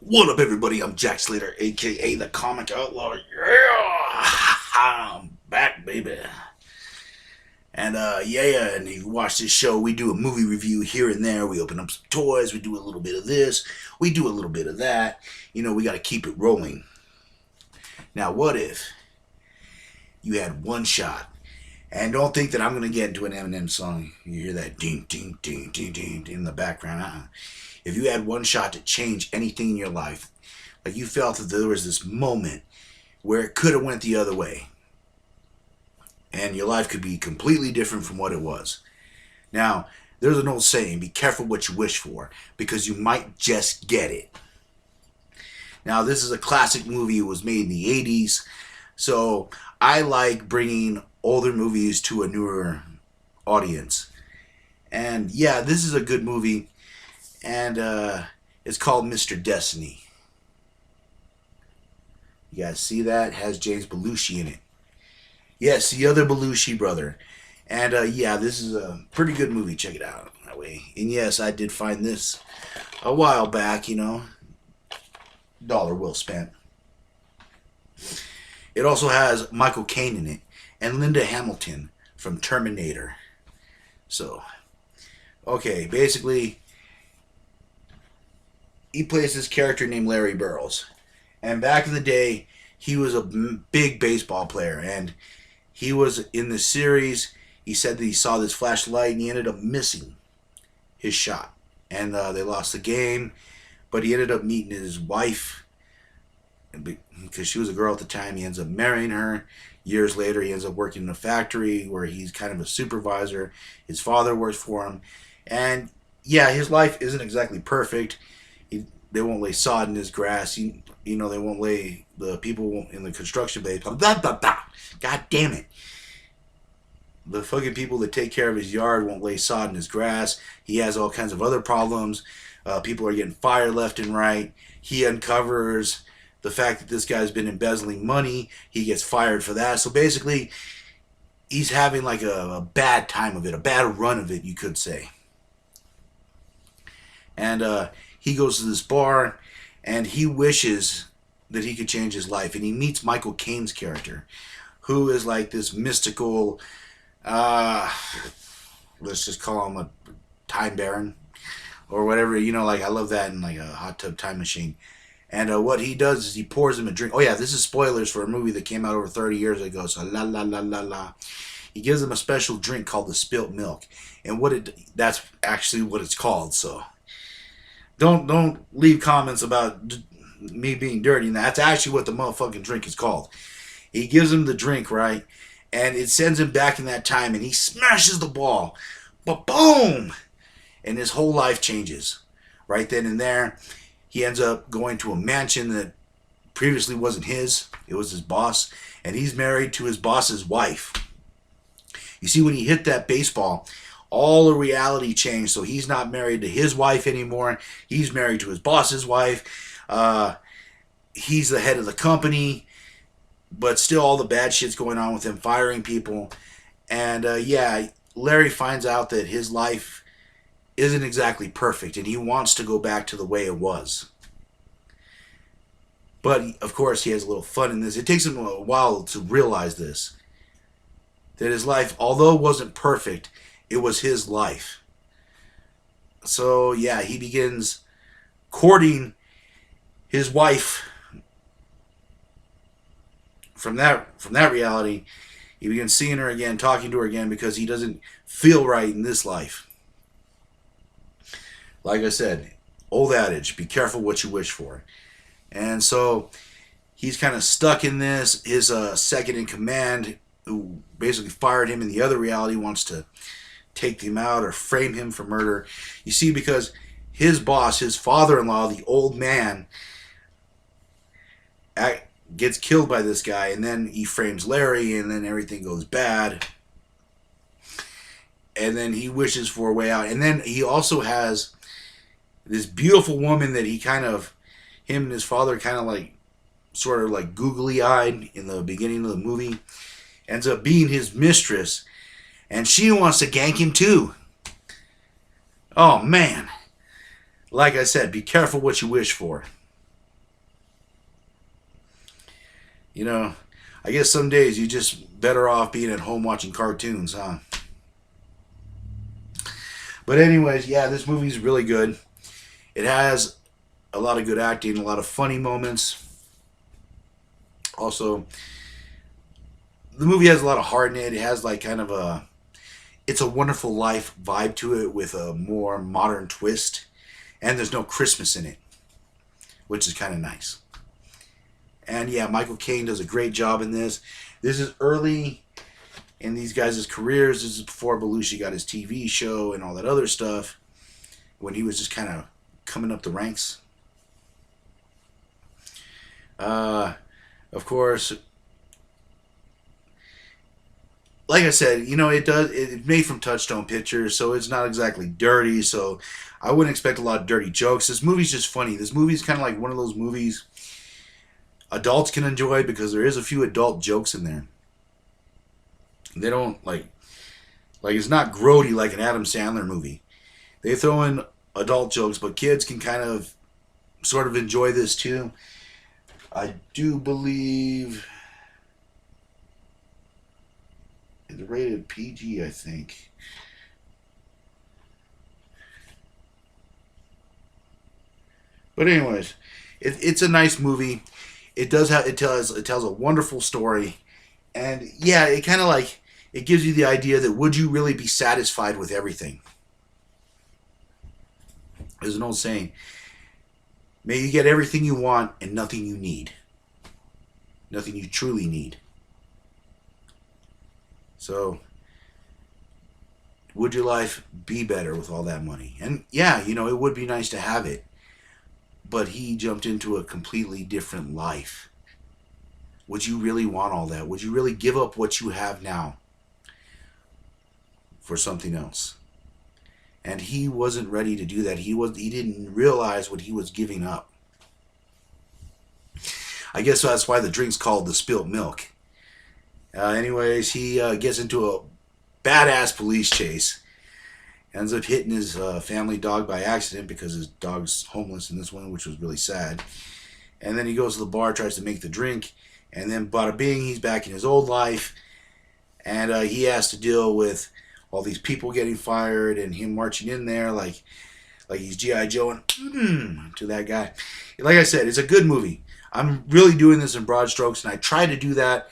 What up, everybody? I'm Jack Slater, aka the Comic Outlaw. Yeah, I'm back, baby. And you watch this show. We do a movie review here and there. We open up some toys. We do a little bit of this. We do a little bit of that. You know, we got to keep it rolling. Now, what if you had one shot? And don't think that I'm gonna get into an Eminem song. You hear that ding, ding, ding, ding, ding, ding in the background. If you had one shot to change anything in your life, like you felt that there was this moment where it could have went the other way, and your life could be completely different from what it was. Now, there's an old saying: "Be careful what you wish for, because you might just get it." Now, this is a classic movie. It was made in the '80s, so I like bringing older movies to a newer audience. And yeah, this is a good movie, and it's called Mr. Destiny. You guys see that? It has James Belushi in it. Yes, the other Belushi brother. And yeah, this is a pretty good movie. Check it out that way. And yes, I did find this a while back. Dollar well spent. It also has Michael Caine in it and Linda Hamilton from Terminator. So, okay, basically, he plays this character named Larry Burroughs. And back in the day, he was a big baseball player. And he was in the series. He said that he saw this flashlight and he ended up missing his shot. And they lost the game. But he ended up meeting his wife. Because she was a girl at the time, he ends up marrying her. Years later, he ends up working in a factory where he's kind of a supervisor. His father works for him. And yeah, his life isn't exactly perfect. They won't lay sod in his grass. They won't lay, the people in the construction base. Blah, blah, blah. God damn it. The fucking people that take care of his yard won't lay sod in his grass. He has all kinds of other problems. People are getting fired left and right. He uncovers the fact that this guy's been embezzling money. He gets fired for that. So basically, he's having like a bad time of it, a bad run of it, you could say. And he goes to this bar, and he wishes that he could change his life. And he meets Michael Caine's character, who is like this mystical, let's just call him a time baron or whatever. Like I love that in like a hot tub time machine. And what he does is he pours him a drink. Oh yeah, this is spoilers for a movie that came out over 30 years ago. So la la la la la. He gives him a special drink called the spilt milk, and that's actually what it's called. So don't leave comments about me being dirty. And that's actually what the motherfucking drink is called. He gives him the drink, right, and it sends him back in that time, and he smashes the ball, but boom, and his whole life changes right then and there. He ends up going to a mansion that previously wasn't his. It was his boss. And he's married to his boss's wife. You see, when he hit that baseball, all the reality changed. So he's not married to his wife anymore. He's married to his boss's wife. He's the head of the company. But still all the bad shit's going on with him, firing people. And yeah, Larry finds out that his life isn't exactly perfect, and he wants to go back to the way it was. But, of course, he has a little fun in this. It takes him a while to realize this. That his life, although it wasn't perfect, it was his life. So, yeah, he begins courting his wife from that reality. He begins seeing her again, talking to her again, because he doesn't feel right in this life. Like I said, old adage, be careful what you wish for. And so he's kind of stuck in this. His second in command, who basically fired him in the other reality, wants to take him out or frame him for murder. You see, because his boss, his father-in-law, the old man, gets killed by this guy, and then he frames Larry, and then everything goes bad. And then he wishes for a way out. And then he also has this beautiful woman that him and his father kind of like, sort of like googly-eyed in the beginning of the movie, ends up being his mistress, and she wants to gank him too. Oh man. Like I said, be careful what you wish for. You know, I guess some days you're just better off being at home watching cartoons, huh? But anyways, yeah, this movie's really good. It has a lot of good acting, a lot of funny moments. Also, the movie has a lot of heart in it. It has like kind of a It's a Wonderful Life vibe to it with a more modern twist. And there's no Christmas in it, which is kind of nice. And yeah, Michael Caine does a great job in this. This is early in these guys' careers. This is before Belushi got his TV show and all that other stuff, when he was just kind of coming up the ranks. Of course, like I said, it's made from Touchstone Pictures, so it's not exactly dirty. So I wouldn't expect a lot of dirty jokes. This movie's just funny. This movie's kind of like one of those movies adults can enjoy because there is a few adult jokes in there. They don't like it's not grody like an Adam Sandler movie. They throw in adult jokes, but kids can kind of sort of enjoy this too. I do believe it's rated PG, I think. But anyways, it's a nice movie. It tells a wonderful story, and yeah, it kind of like it gives you the idea that would you really be satisfied with everything? There's an old saying: "May you get everything you want and nothing you need, nothing you truly need." So, would your life be better with all that money? And yeah, it would be nice to have it. But he jumped into a completely different life. Would you really want all that? Would you really give up what you have now for something else? And he wasn't ready to do that. He didn't realize what he was giving up. I guess that's why the drink's called the spilt milk. Anyways, he gets into a badass police chase. Ends up hitting his family dog by accident because his dog's homeless in this one, which was really sad. And then he goes to the bar, tries to make the drink, and then bada bing, he's back in his old life. And he has to deal with all these people getting fired and him marching in there like he's G.I. Joe and to that guy. Like I said, it's a good movie. I'm really doing this in broad strokes, and I try to do that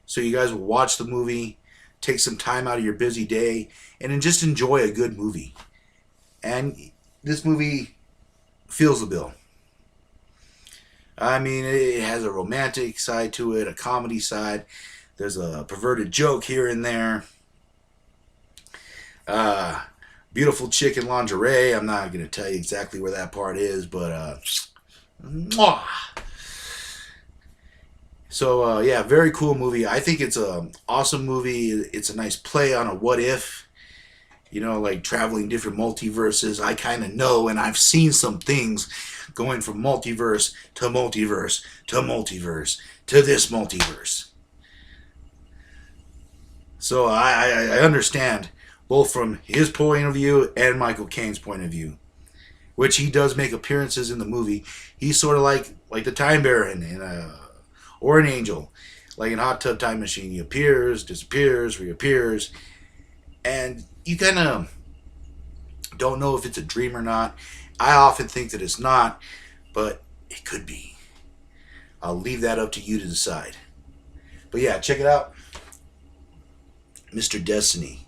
so you guys will watch the movie, take some time out of your busy day, and then just enjoy a good movie. And this movie feels the bill. I mean, it has a romantic side to it, a comedy side. There's a perverted joke here and there. Beautiful chick in lingerie. I'm not going to tell you exactly where that part is, but mwah. So, yeah, very cool movie. I think it's an awesome movie. It's a nice play on a what if. Like traveling different multiverses. I kind of know, and I've seen some things going from multiverse to multiverse to multiverse to this multiverse. So I understand both from his point of view and Michael Caine's point of view, which he does make appearances in the movie. He's sort of like the Time Baron or an angel, like in Hot Tub Time Machine. He appears, disappears, reappears, and you kind of don't know if it's a dream or not. I often think that it's not, but it could be. I'll leave that up to you to decide. But yeah, check it out. Mr. Destiny.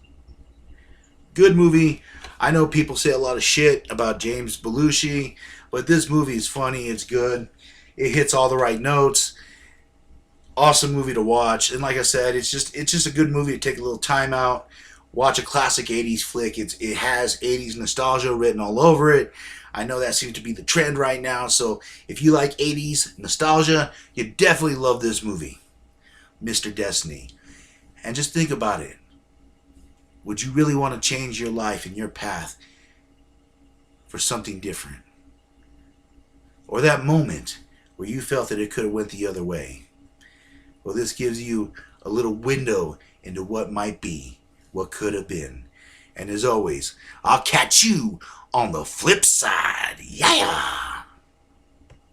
Good movie. I know people say a lot of shit about James Belushi, but this movie is funny. It's good. It hits all the right notes. Awesome movie to watch. And like I said, it's just a good movie to take a little time out. Watch a classic 80s flick. It has 80s nostalgia written all over it. I know that seems to be the trend right now. So if you like 80s nostalgia, you definitely love this movie, Mr. Destiny. And just think about it. Would you really want to change your life and your path for something different? Or that moment where you felt that it could have went the other way? Well, this gives you a little window into what might be, what could have been. And as always, I'll catch you on the flip side. Yeah!